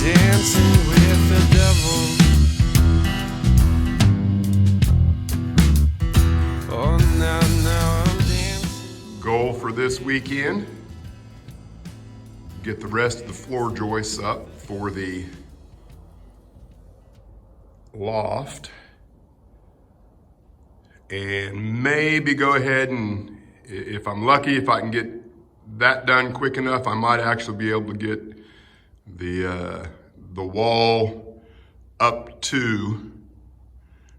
dancing with the devil. Oh, now I'm dancing. Goal for this weekend, get the rest of the floor joists up for the loft, and maybe go ahead and, if I'm lucky, if I can get that done quick enough, I might actually be able to get the wall up to,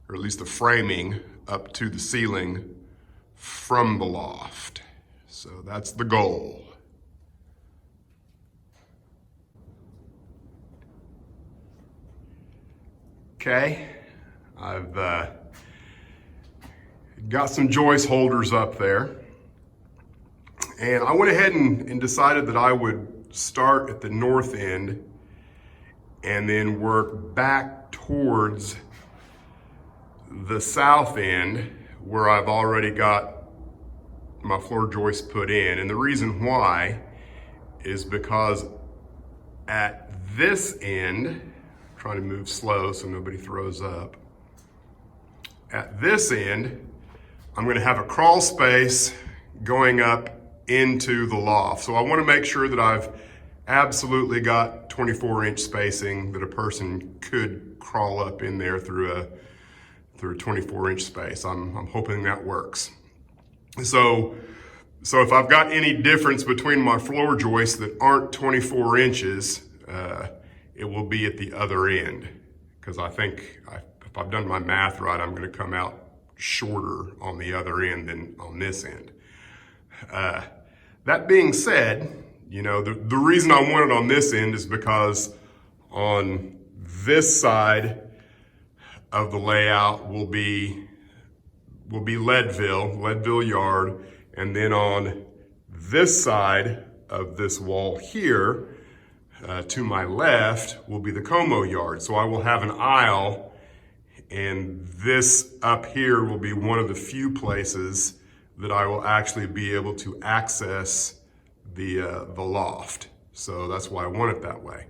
or at least the framing up to the ceiling from the loft. So that's the goal. Okay, I've got some joist holders up there, and I went ahead and decided that I would start at the north end and then work back towards the south end where I've already got my floor joist put in. And the reason why is because at this end, trying to move slow so nobody throws up. At this end, I'm gonna have a crawl space going up into the loft. So I wanna make sure that I've absolutely got 24-inch spacing, that a person could crawl up in there through a 24-inch space. I'm hoping that works. So if I've got any difference between my floor joists that aren't 24 inches, it will be at the other end, because I think if I've done my math right, I'm going to come out shorter on the other end than on this end. That being said, you know, the reason I want it on this end is because on this side of the layout will be Leadville yard, and then on this side of this wall here, to my left, will be the Como yard. So I will have an aisle, and this up here will be one of the few places that I will actually be able to access the loft. So that's why I want it that way.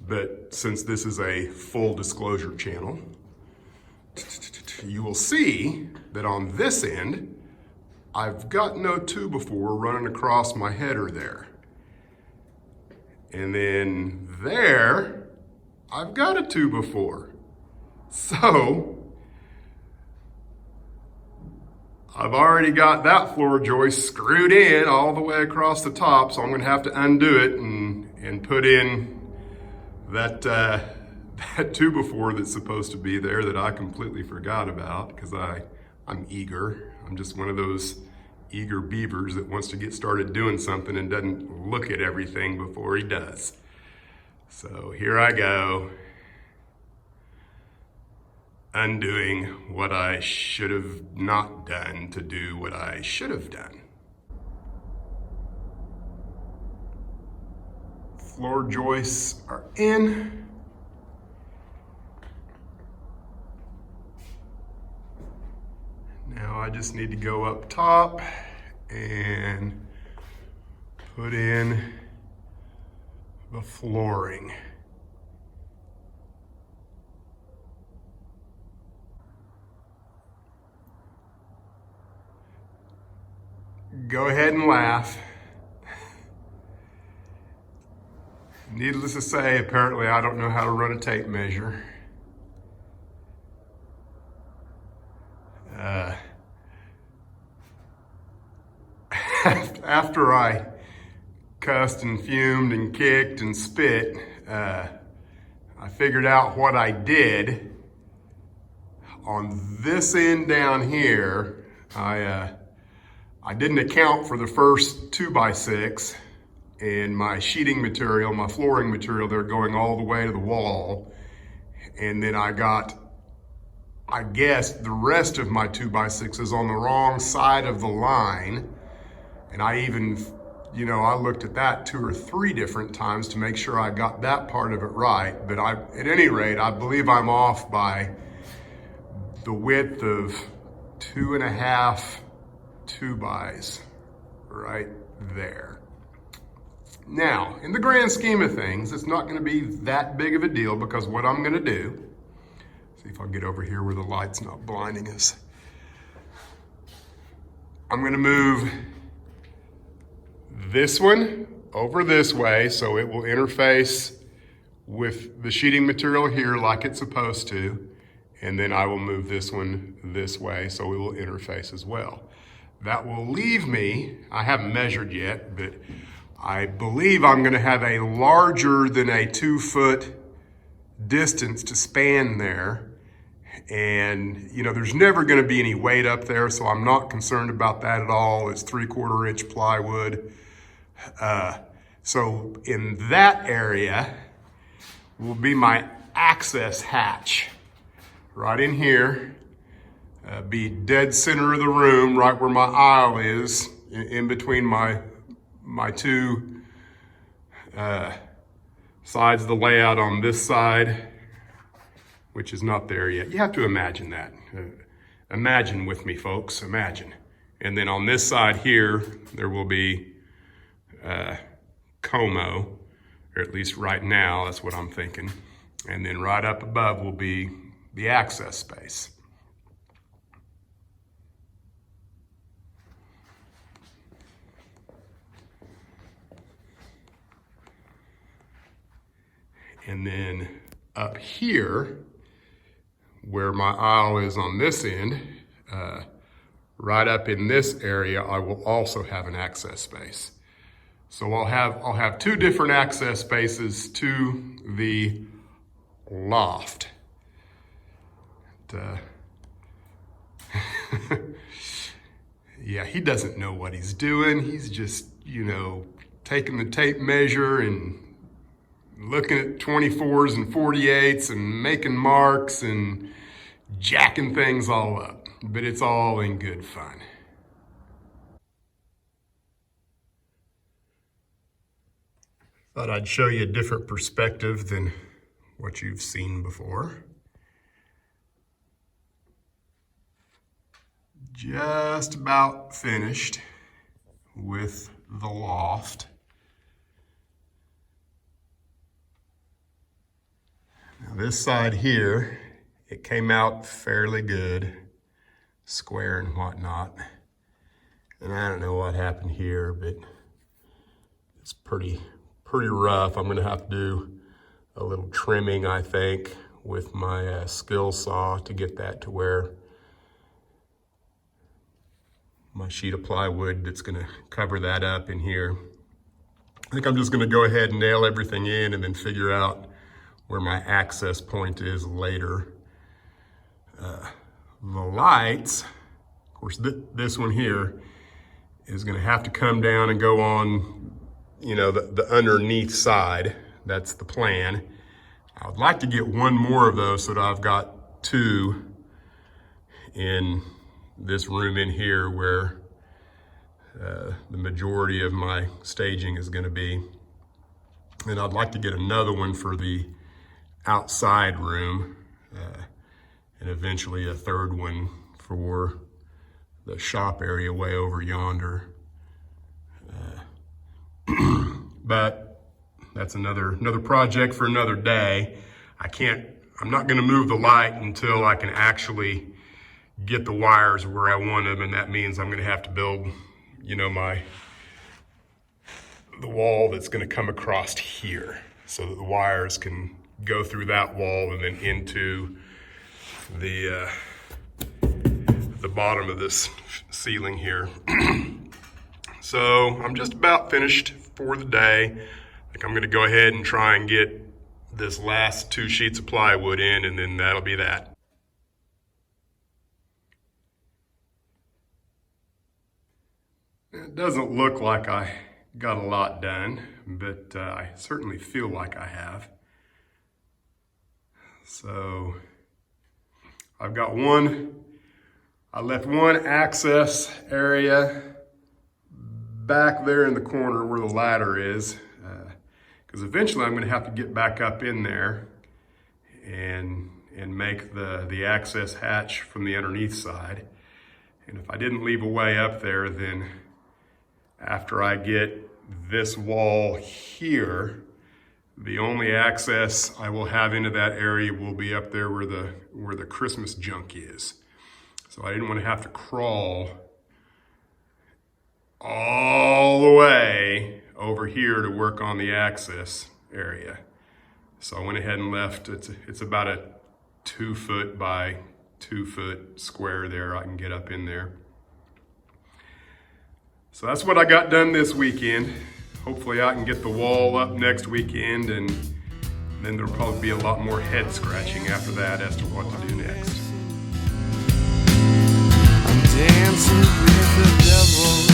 But since this is a full disclosure channel, you will see that on this end, I've got no 2x4 running across my header there. And then there, I've got a 2x4. So, I've already got that floor joist screwed in all the way across the top, so I'm gonna have to undo it and put in that 2x4 that's supposed to be there that I completely forgot about, because I'm eager. I'm just one of those eager beavers that wants to get started doing something and doesn't look at everything before he does. So here I go, undoing what I should have not done to do what I should have done. Floor joists are in. Now I just need to go up top and put in the flooring. Go ahead and laugh. Needless to say, apparently I don't know how to run a tape measure. After I cussed and fumed and kicked and spit, I figured out what I did. On this end down here, I didn't account for the first 2x6 and my sheeting material, my flooring material, they're going all the way to the wall. And then I got, I guess, the rest of my 2x6s on the wrong side of the line. And I even, you know, I looked at that 2 or 3 different times to make sure I got that part of it right. But at any rate, I believe I'm off by the width of 2.5 2x right there. Now, in the grand scheme of things, it's not gonna be that big of a deal because what I'm gonna do, see if I get over here where the light's not blinding us. I'm gonna move this one over this way so it will interface with the sheeting material here like it's supposed to. And then I will move this one this way so it will interface as well. That will leave me, I haven't measured yet, but I believe I'm gonna have a larger than a 2-foot distance to span there. And you know, there's never gonna be any weight up there, so I'm not concerned about that at all. It's 3/4 inch plywood. So in that area will be my access hatch. Right in here, be dead center of the room, right where my aisle is, in between my two sides of the layout on this side, which is not there yet. You have to imagine that. Imagine with me, folks, imagine. And then on this side here, there will be Como, or at least right now, that's what I'm thinking. And then right up above will be the access space. And then up here, where my aisle is on this end, right up in this area, I will also have an access space. So I'll have two different access spaces to the loft. Yeah, he doesn't know what he's doing. He's just, you know, taking the tape measure and looking at 24s and 48s and making marks and jacking things all up. But it's all in good fun. Thought I'd show you a different perspective than what you've seen before. Just about finished with the loft. Now this side here, it came out fairly good, square and whatnot. And I don't know what happened here, but it's pretty rough. I'm gonna have to do a little trimming, I think, with my skill saw to get that to where my sheet of plywood that's gonna cover that up in here. I think I'm just gonna go ahead and nail everything in and then figure out where my access point is later. The lights, of course, this one here is gonna have to come down and go on, you know, the underneath side. That's the plan. I would like to get one more of those so that I've got two in this room in here where the majority of my staging is going to be. And I'd like to get another one for the outside room and eventually a third one for the shop area way over yonder. But that's another project for another day. I'm not gonna move the light until I can actually get the wires where I want them, and that means I'm gonna have to build, you know, the wall that's gonna come across here so that the wires can go through that wall and then into the bottom of this ceiling here. So I'm just about finished for the day. I think I'm gonna go ahead and try and get this last 2 sheets of plywood in, and then that'll be that. It doesn't look like I got a lot done, but I certainly feel like I have. So I've got I left one access area back there in the corner where the ladder is, because eventually I'm going to have to get back up in there and make the access hatch from the underneath side. And if I didn't leave a way up there, then after I get this wall here. The only access I will have into that area will be up there where the Christmas junk is. So I didn't want to have to crawl all the way over here to work on the access area. So I went ahead and left, it's about a 2 foot by 2 foot square there. I can get up in there. So that's what I got done this weekend. Hopefully I can get the wall up next weekend, and then there'll probably be a lot more head scratching after that as to what to do next. I'm dancing with the devil.